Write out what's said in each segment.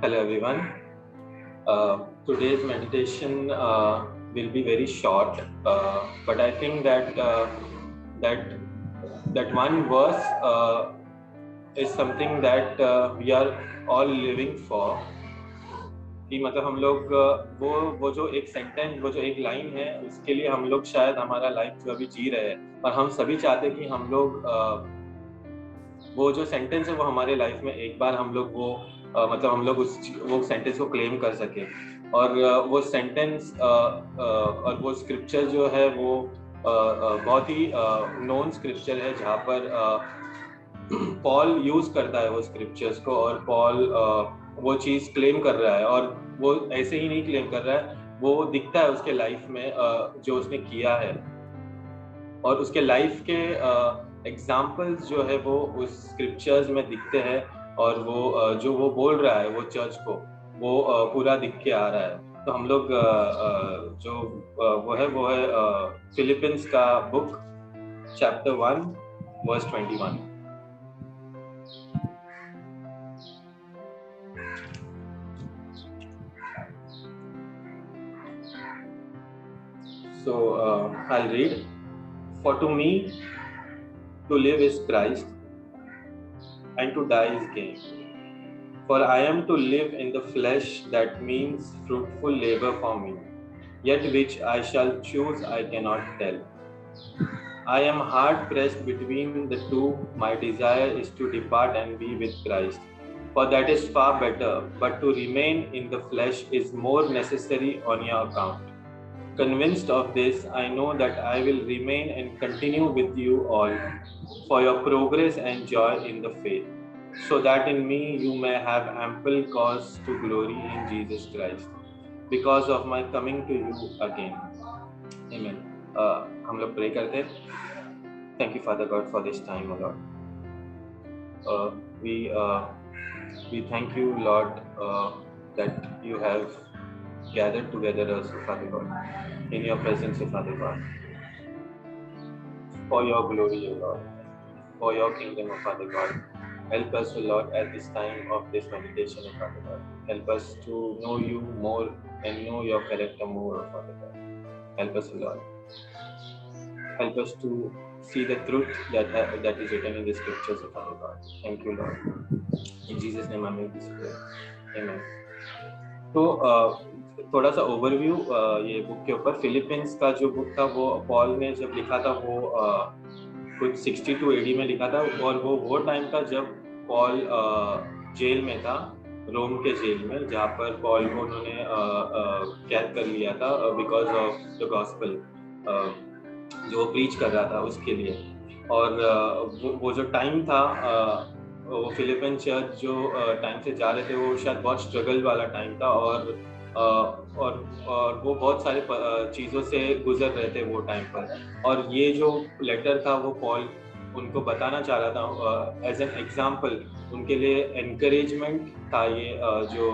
Hello everyone. Today's meditation will be very short, but I think that one verse is something that we are all living for. कि मतलब हम लोग वो जो एक sentence, वो जो एक लाइन है, उसके लिए हम लोग शायद हमारा लाइफ जो अभी जी रहे हैं, और हम सभी चाहते हैं कि हम लोग वो जो सेंटेंस है वो हमारे लाइफ में एक बार हम लोग मतलब हम लोग वो सेंटेंस को क्लेम कर सके। और वो सेंटेंस और वो स्क्रिप्चर जो है वो बहुत ही नोन स्क्रिप्चर है, जहाँ पर पॉल यूज करता है वो स्क्रिप्चर्स को, और पॉल वो चीज क्लेम कर रहा है, और वो ऐसे ही नहीं क्लेम कर रहा है, वो दिखता है उसके लाइफ में जो उसने किया है, और उसके लाइफ के एग्जाम्पल्स जो है वो उस स्क्रिप्चर्स में दिखते हैं, और वो जो वो बोल रहा है वो चर्च को, वो पूरा दिख के आ रहा है। तो हम लोग जो वो है फिलिपिन्स का book chapter 1 verse 21। So I'll read. For to me, to live is Christ, and to die is gain. For I am to live in the flesh, that means fruitful labor for me, yet which I shall choose I cannot tell. I am hard pressed between the two. My desire is to depart and be with Christ, for that is far better, but to remain in the flesh is more necessary on your account. Convinced of this, I know that I will remain and continue with you all for your progress and joy in the faith, so that in me you may have ample cause to glory in Jesus Christ, because of my coming to you again. Amen. हम लोग pray करते हैं. Thank you, Father God, for this time, O Lord. We thank you, Lord, that you have gathered together us, Father God, in your presence, Father God, for your glory, O Lord, for your kingdom, O Father God. Help us, O Lord, at this time of this meditation, O Father God. Help us to know you more and know your character more, O Father God. Help us, O Lord. Help us to see the truth that is written in the scriptures, O Father God. Thank you, Lord. In Jesus' name I make this prayer. Amen. तो थोड़ा सा overview ये book के ऊपर. Philippines का जो book था वो पॉल ने जब लिखा था वो कुछ 62 AD में लिखा था, और वो टाइम था जब पॉल जेल में था, रोम के जेल में, जहाँ पर पॉल को उन्होंने कैद कर लिया था बिकॉज ऑफ द गॉस्पेल जो वो प्रीच कर रहा था उसके लिए. और वो जो टाइम था, वो फिलिपिन चर्च जो टाइम से जा रहे थे, वो शायद बहुत स्ट्रगल वाला टाइम था, और वो बहुत सारे चीज़ों से गुजर रहे थे वो टाइम पर. और ये जो लेटर था वो पॉल उनको बताना चाह रहा था एज एन एग्जाम्पल, उनके लिए एनकरेजमेंट था ये जो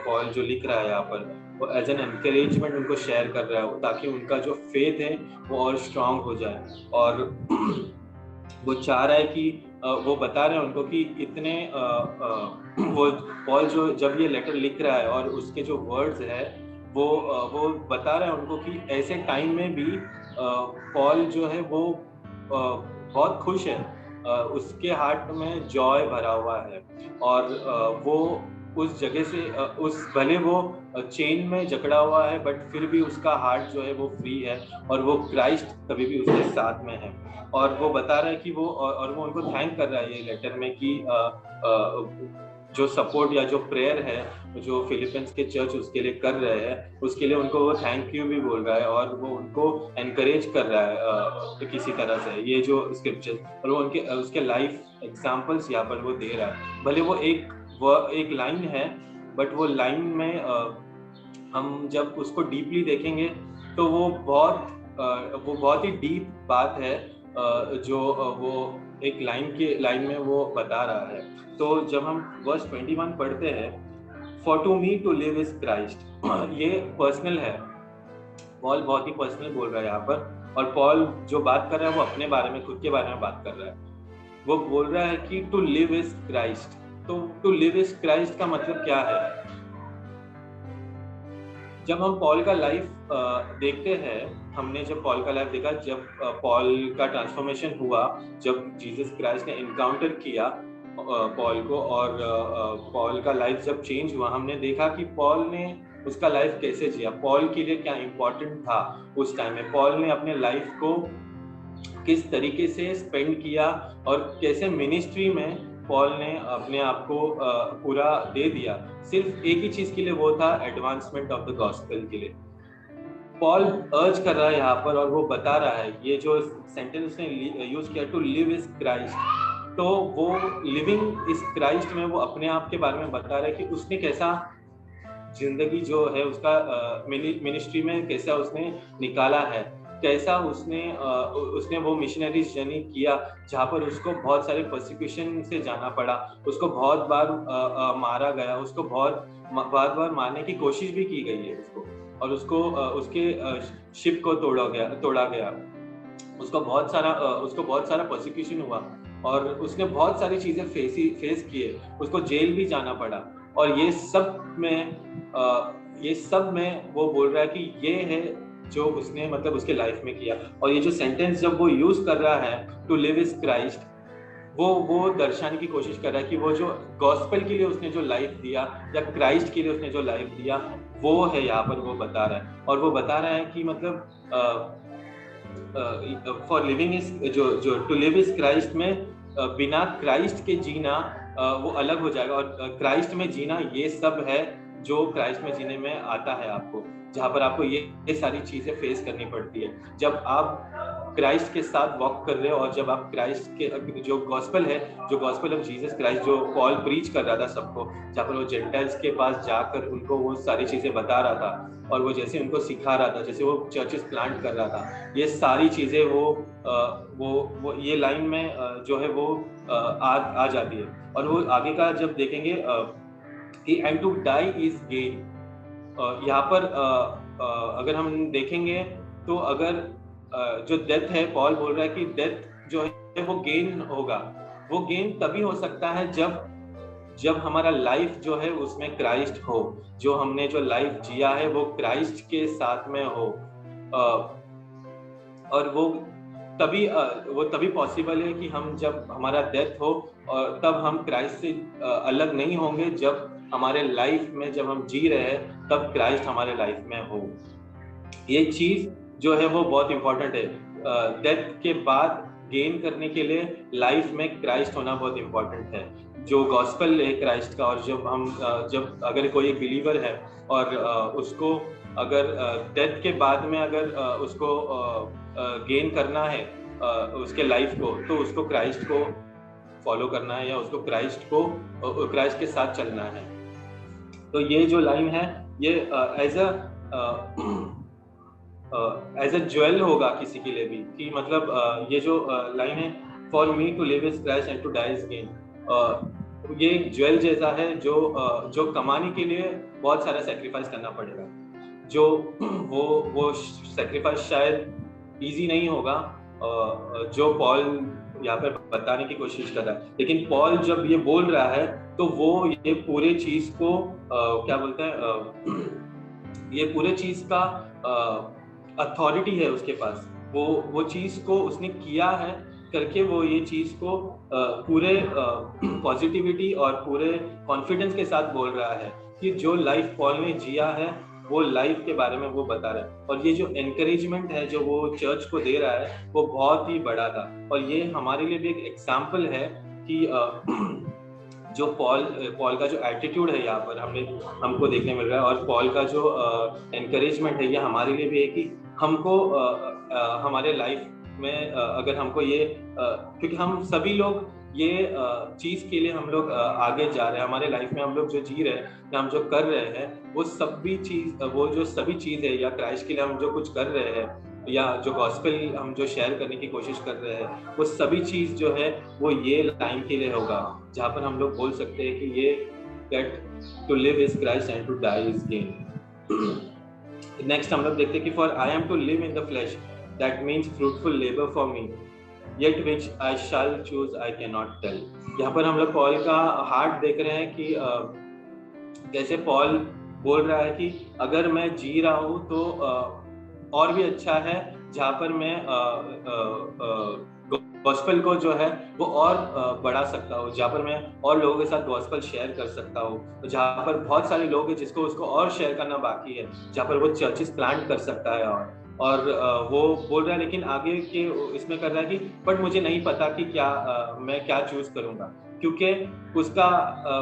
पॉल जो लिख रहा है यहाँ पर, वो एज एन एनकरेजमेंट उनको शेयर कर रहा है, ताकि उनका जो फेथ है वो और स्ट्रांग हो जाए. और वो चाह रहा है कि वो बता रहे हैं उनको कि इतने वो पॉल जो जब ये लेटर लिख रहा है और उसके जो वर्ड्स है वो बता रहे हैं उनको कि ऐसे टाइम में भी पॉल जो है वो बहुत खुश है, उसके हार्ट में जॉय भरा हुआ है, और वो उस जगह से उस भले वो चेन में जकड़ा हुआ है, बट फिर भी उसका हार्ट जो है वो फ्री है, और वो क्राइस्ट कभी भी उसके साथ में है. और वो बता रहा है कि वो और वो उनको थैंक कर रहा है ये लेटर में कि जो सपोर्ट या जो प्रेयर है जो फिलिपींस के चर्च उसके लिए कर रहे हैं, उसके लिए उनको वो थैंक यू भी बोल रहा है, और वो उनको एनकरेज कर रहा है किसी तरह से ये जो स्क्रिप्चर, और वो उनके उसके लाइफ एग्जाम्पल्स यहाँ पर वो दे रहा है. भले वो एक लाइन है, बट वो लाइन में हम जब उसको डीपली देखेंगे तो वो बहुत ही डीप बात है जो वो एक लाइन में वो बता रहा है. तो जब हम वर्स 21 पढ़ते हैं, for to me to live is Christ, ये पर्सनल है. पॉल बहुत ही पर्सनल बोल रहा है यहाँ पर, और पॉल जो बात कर रहा है वो अपने बारे में, खुद के बारे में बात कर रहा है. वो बोल रहा है कि टू लिव इज क्राइस्ट, तो टू लिव इज क्राइस्ट का मतलब क्या है? जब हम पॉल का लाइफ देखते हैं, हमने जब पॉल का लाइफ देखा, जब पॉल का ट्रांसफॉर्मेशन हुआ, जब जीसस क्राइस्ट ने इनकाउंटर किया पॉल को, और पॉल का लाइफ जब चेंज हुआ, हमने देखा कि पॉल ने उसका लाइफ कैसे जिया, पॉल के लिए क्या इम्पोर्टेंट था उस टाइम में, पॉल ने अपने लाइफ को किस तरीके से स्पेंड किया, और कैसे मिनिस्ट्री में पॉल ने अपने आप को पूरा दे दिया। सिर्फ एक ही चीज के लिए, वो था एडवांसमेंट ऑफ द गॉस्पेल के लिए। पॉल अर्ज कर रहा है यहाँ पर, और वो बता रहा है, ये जो सेंटेंस उसने यूज किया, टू लिव इज क्राइस्ट, तो वो लिविंग इज क्राइस्ट में वो अपने आप के बारे में बता रहा है कि उसने कैसा जिंदगी जो है उसका मिनिस्ट्री में कैसा उसने निकाला है, कैसा उसने वो मिशनरीज जर्नी किया, जहाँ पर उसको बहुत सारे परसिक्यूशन से जाना पड़ा, उसको बहुत बार मारा गया, उसको बहुत बार मारने की कोशिश भी की गई है उसको, और उसको उसके शिप को तोड़ा गया, उसको बहुत सारा परसिक्यूशन हुआ, और उसने बहुत सारी चीजें फेस किए, उसको जेल भी जाना पड़ा, और ये सब में वो बोल रहा है कि ये है जो उसने मतलब उसके लाइफ में किया। और ये जो सेंटेंस जब वो यूज कर रहा है, टू लिव इज क्राइस्ट, वो दर्शाने की कोशिश कर रहा है कि वो जो गॉस्पेल के लिए उसने जो लाइफ दिया, या क्राइस्ट के लिए उसने जो लाइफ दिया, वो है यहाँ पर वो बता रहा है। और वो बता रहा है कि मतलब फॉर लिविंग इज जो टू लिव इज क्राइस्ट में बिना क्राइस्ट के जीना वो अलग हो जाएगा, और क्राइस्ट में जीना ये सब है जो क्राइस्ट में जीने में आता है आपको, जहाँ पर आपको ये सारी चीजें फेस करनी पड़ती है। जब आप क्राइस्ट के साथ वॉक कर रहे हो, और जब आप क्राइस्ट के जो गॉस्पेल ऑफ जीसस क्राइस्ट जो पॉल प्रीच कर रहा था सबको, जहाँ पर वो जेंटाइल्स के पास जाकर उनको वो सारी चीजें बता रहा था, और वो जैसे उनको सिखा रहा था, जैसे वो चर्चेस प्लांट कर रहा था, ये सारी चीजें वो ये लाइन में जो है वो आ जाती है। और वो आगे का जब देखेंगे and to die is gain, यहाँ पर अगर हम देखेंगे तो अगर जो डेथ है, पॉल बोल रहा है कि डेथ जो है वो गेन होगा, वो गेन तभी हो सकता है जब हमारा लाइफ जो है उसमें क्राइस्ट हो, जो हमने जो लाइफ जिया है वो क्राइस्ट के साथ में हो, और वो तभी पॉसिबल है कि हम जब हमारा डेथ हो, और तब हम क्राइस्ट से अलग नहीं होंगे, जब हमारे लाइफ में जब हम जी रहे हैं तब क्राइस्ट हमारे लाइफ में हो। ये चीज जो है वो बहुत इंपॉर्टेंट है। डेथ के बाद गेन करने के लिए लाइफ में क्राइस्ट होना बहुत इंपॉर्टेंट है, जो गॉस्पेल है क्राइस्ट का। और जब अगर कोई एक बिलीवर है और उसको अगर डेथ के बाद में अगर उसको गेन करना है उसके लाइफ को, तो उसको क्राइस्ट को फॉलो करना है, या उसको क्राइस्ट के साथ चलना है। तो ये जो लाइन है ये एज अ ज्वेल होगा किसी के लिए भी, कि मतलब ये जो लाइन है, for me to live is Christ and to die is gain, ये एक ज्वेल जैसा है जो कमाने के लिए बहुत सारा सेक्रीफाइस करना पड़ेगा, जो वो सेक्रीफाइस शायद इजी नहीं होगा, जो पॉल यहाँ पर बताने की कोशिश कर रहा है। लेकिन पॉल जब ये बोल रहा है तो वो ये पूरे चीज को क्या बोलते हैं, ये पूरे चीज का अथॉरिटी है उसके पास, वो चीज को उसने किया है करके वो ये चीज को पूरे पॉजिटिविटी और पूरे कॉन्फिडेंस के साथ बोल रहा है कि जो लाइफ पॉल ने जिया है वो लाइफ के बारे में वो बता रहा है। और ये जो एनकरेजमेंट है जो वो चर्च को दे रहा है वो बहुत ही बड़ा था, और ये हमारे लिए भी एक एग्जाम्पल है कि जो पॉल का जो एटीट्यूड है यहाँ पर हमको देखने मिल रहा है, और पॉल का जो एनकरेजमेंट है ये हमारे लिए भी है कि हमको हमारे लाइफ में अगर हमको ये क्योंकि हम सभी लोग ये चीज के लिए हम लोग आगे जा रहे हैं, हमारे लाइफ में हम लोग जो जी रहे हैं या हम जो कर रहे हैं वो सभी चीज है, या क्राइस्ट के लिए हम जो कुछ कर रहे हैं, या जो गॉस्पेल हम जो शेयर करने की कोशिश कर रहे हैं, वो सभी चीज जो है वो ये लाइन के लिए होगा, जहाँ पर हम लोग बोल सकते हैं कि ये that to live is Christ and to die is gain. Next हम लोग देखते हैं कि for I am to live in the flesh, that means fruitful labour for me, yet which I shall choose I cannot tell। यहाँ पर हम लोग Paul का हार्ट देख रहे हैं कि कैसे पॉल बोल रहा है कि अगर मैं जी रहा हूँ तो और भी अच्छा है, जहाँ पर मैं गॉस्पेल को जो है वो और बढ़ा सकता हूँ, जहाँ पर मैं और लोगों के साथ गॉस्पेल शेयर कर सकता हूँ, जहाँ पर बहुत सारे लोग हैं जिसको उसको और शेयर करना बाकी है, जहाँ पर वो चर्चेस प्लांट कर सकता है। और वो बोल रहा है, लेकिन आगे के इसमें कर रहा है कि बट मुझे नहीं पता कि क्या मैं क्या चूज करूंगा, क्योंकि उसका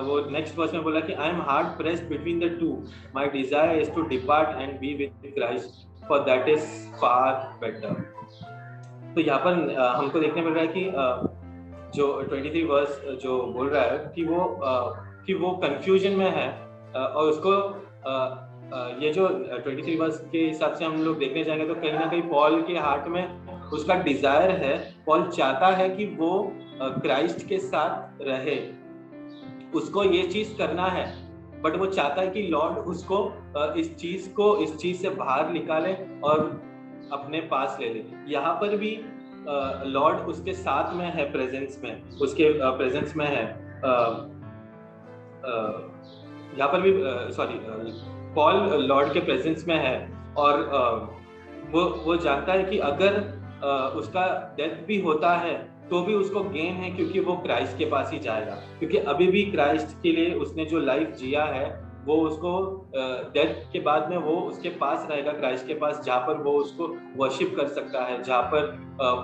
वो नेक्स्ट वर्स में बोला कि I am hard pressed between the two, my desire is to depart and be with Christ, for that is far better. तो यहाँ पर हमको देखने मिल रहा है कि जो 23 वर्स जो बोल रहा है कि वो कंफ्यूजन में है, और उसको ये जो 23 वर्स के हिसाब से हम लोग देखने जाएंगे तो कहीं ना कहीं पॉल के हार्ट में उसका डिजायर है, पॉल चाहता है कि वो क्राइस्ट के साथ रहे, उसको ये चीज करना है, बट वो चाहता है कि लॉर्ड उसको इस चीज से बाहर निकाले और अपने पास ले ले। यहाँ पर भी लॉर्ड उसके साथ में है, प्रेजेंस में, उसके प्रेजेंस में है। यहाँ पर भी पॉल लॉर्ड के प्रेजेंस में है, और वो जानता है कि अगर उसका डेथ भी होता है तो भी उसको गेन है, क्योंकि वो क्राइस्ट के पास ही जाएगा, क्योंकि अभी भी क्राइस्ट के लिए उसने जो लाइफ जिया है वो उसको डेथ के बाद में वो उसके पास रहेगा, क्राइस्ट के पास, जहाँ पर वो उसको वर्शिप कर सकता है, जहाँ पर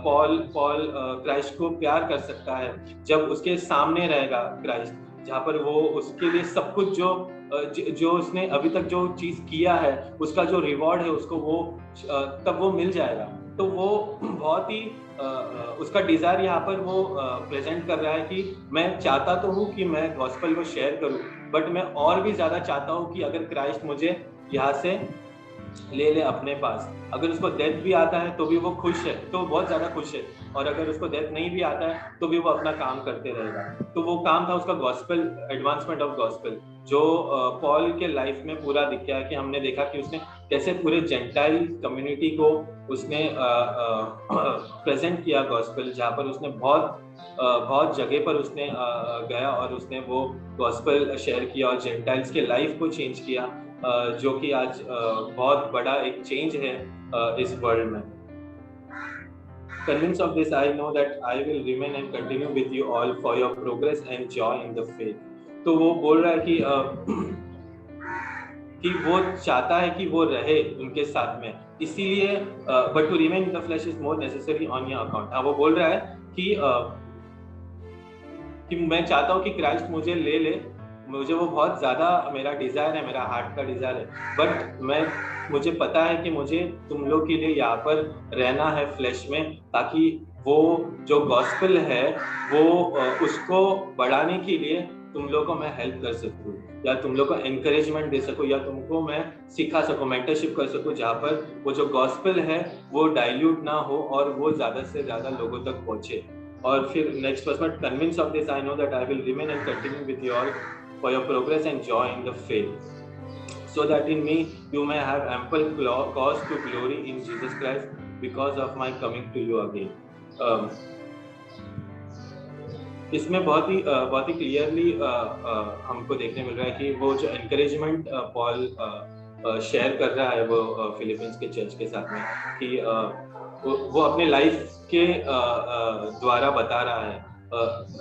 पॉल क्राइस्ट को प्यार कर सकता है, जब उसके सामने रहेगा क्राइस्ट, जहाँ पर वो उसके लिए सब कुछ जो उसने अभी तक जो चीज किया है उसका जो रिवॉर्ड है उसको वो तब वो मिल जाएगा। तो वो बहुत ही उसका डिजायर यहाँ पर वो प्रेजेंट कर रहा है कि मैं चाहता तो हूँ कि मैं गॉस्पेल को शेयर करूँ, बट मैं और भी ज्यादा चाहता हूँ कि अगर क्राइस्ट मुझे यहाँ से ले ले अपने पास, अगर उसको डेथ भी आता है तो भी वो खुश है, तो बहुत ज्यादा खुश है, और अगर उसको डेथ नहीं भी आता है तो भी वो अपना काम करते रहेगा। तो वो काम था उसका गॉस्पेल, एडवांसमेंट ऑफ गॉस्पेल, जो पॉल के लाइफ में पूरा दिख गया कि हमने देखा कि उसने कैसे पूरे जेंटाइल कम्युनिटी को उसने प्रेजेंट किया गॉस्पेल, जहाँ पर उसने बहुत जगह पर उसने गया और उसने वो गॉस्पेल शेयर किया और जेंटाइल्स के लाइफ को चेंज किया, जो कि आज बहुत बड़ा एक चेंज है इस वर्ल्ड में। Convinced of this, I know that I will remain and continue with you all for your progress and joy in the faith। तो वो बोल रहा है कि वो चाहता है कि वो रहे उनके साथ में, इसीलिए but to remain in the flesh is more necessary on your account। हाँ, वो बोल रहा है कि मैं चाहता हूँ कि क्राइस्ट मुझे ले ले, मुझे वो बहुत ज़्यादा मेरा डिज़ायर है, मेरा हार्ट का डिज़ायर है, बट मुझे पता है कि मुझे तुम लोग के लिए यहाँ पर रहना है फ्लैश में, ताकि वो जो गॉस्पेल है वो उसको बढ़ाने के लिए तुम लोग को मैं हेल्प कर सकूँ, या तुम लोग को एनकरेजमेंट दे सकूँ, या तुमको मैं सिखा सकूँ, मेंटरशिप कर सकूँ, जहाँ पर वो जो गॉस्पेल है वो डाइल्यूट ना हो और वो ज़्यादा से ज़्यादा लोगों तक पहुँचे। और फिर नेक्स्ट वर्स में, convince of this I know that I will remain and continue with you all for your progress and joy in the faith, so that in me you may have ample cause to glory in Jesus Christ because of my coming to you again। इसमें बहुत ही clearly हमको देखने मिल रहा है कि वो जो encouragement Paul share कर रहा है वो फिलीपींस के चर्च के साथ में, कि वो अपने लाइफ के द्वारा बता रहा है।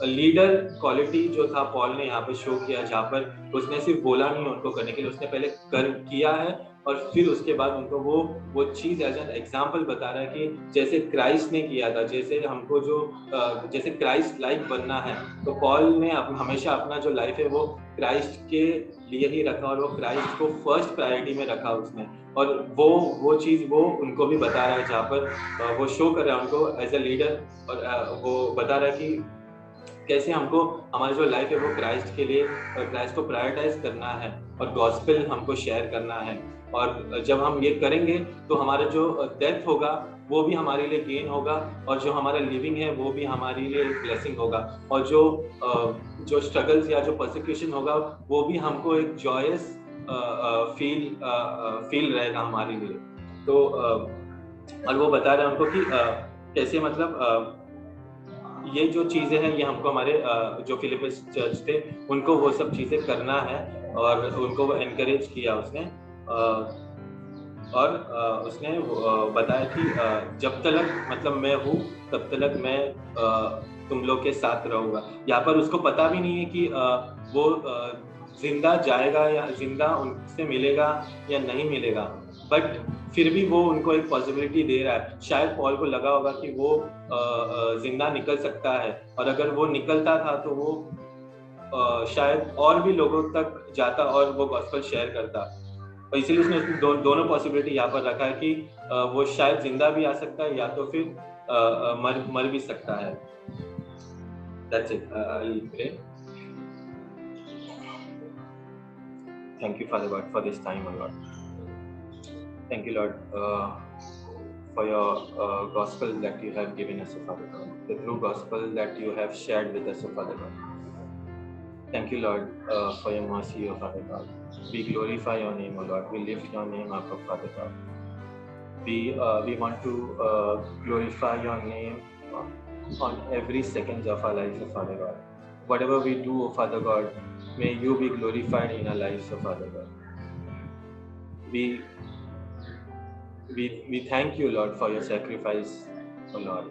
लीडर क्वालिटी जो था पॉल ने यहाँ पे शो किया, जहाँ पर उसने सिर्फ बोला नहीं उनको करने के लिए, उसने पहले कर किया है और फिर उसके बाद उनको वो चीज एज एन एग्जाम्पल बता रहा है कि जैसे क्राइस्ट ने किया था, जैसे हमको जैसे क्राइस्ट लाइक बनना है, तो पॉल ने हमेशा अपना जो लाइफ है वो क्राइस्ट के लिए ही रखा और वो क्राइस्ट को फर्स्ट प्रायोरिटी में रखा उसने, और वो चीज वो उनको भी बता रहा है, जहाँ पर वो शो कर रहा है उनको एज अ लीडर, और वो बता रहा है कि कैसे हमको हमारी जो लाइफ है वो क्राइस्ट के लिए, क्राइस्ट को प्रायोरिटाइज करना है और गॉस्पेल हमको शेयर करना है, और जब हम ये करेंगे तो हमारा जो डेथ होगा वो भी हमारे लिए गेन होगा, और जो हमारा लिविंग है वो भी हमारे लिए ब्लेसिंग होगा, और जो स्ट्रगल्स या जो परसिक्यूशन होगा वो भी हमको एक जॉयस फील रहेगा हमारे लिए। तो और वो बता रहे हैं हमको कि कैसे मतलब ये जो चीज़ें हैं ये हमको हमारे जो फिलिपिस चर्च थे उनको वो सब चीज़ें करना है, और उनको वो एनकरेज किया उसने, और उसने बताया कि जब तक मतलब मैं हूँ तब तक मैं तुम लोग के साथ रहूँगा। यहाँ पर उसको पता भी नहीं है कि वो जिंदा जाएगा या जिंदा उनसे मिलेगा या नहीं मिलेगा, बट फिर भी वो उनको एक पॉसिबिलिटी दे रहा है। शायद पॉल को लगा होगा कि वो जिंदा निकल सकता है, और अगर वो निकलता था तो वो शायद और भी लोगों तक जाता और वो गॉस्पेल शेयर करता, और इसीलिए उसने दोनों पॉसिबिलिटी यहाँ पर रखा है कि वो शायद जिंदा भी आ सकता है या तो फिर मर भी सकता है। That's it. I'll pray. Thank you, Father God, for this time, O Lord. Thank you, Lord, for your gospel that you have given us, O Father God, the true gospel that you have shared with us, O Father God. Thank you, Lord, for your mercy, O Father God. We glorify your name, O Lord. We lift your name up, O Father God. We want to glorify your name on every second of our lives, O Father God. Whatever we do, O Father God, may you be glorified in our lives, O Father God. We thank you, Lord, for your sacrifice, O Lord.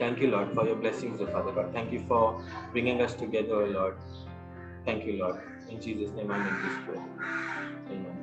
Thank you, Lord, for your blessings, O Father God. Thank you for bringing us together, O Lord. Thank you, Lord. In Jesus' name I make this prayer. Amen.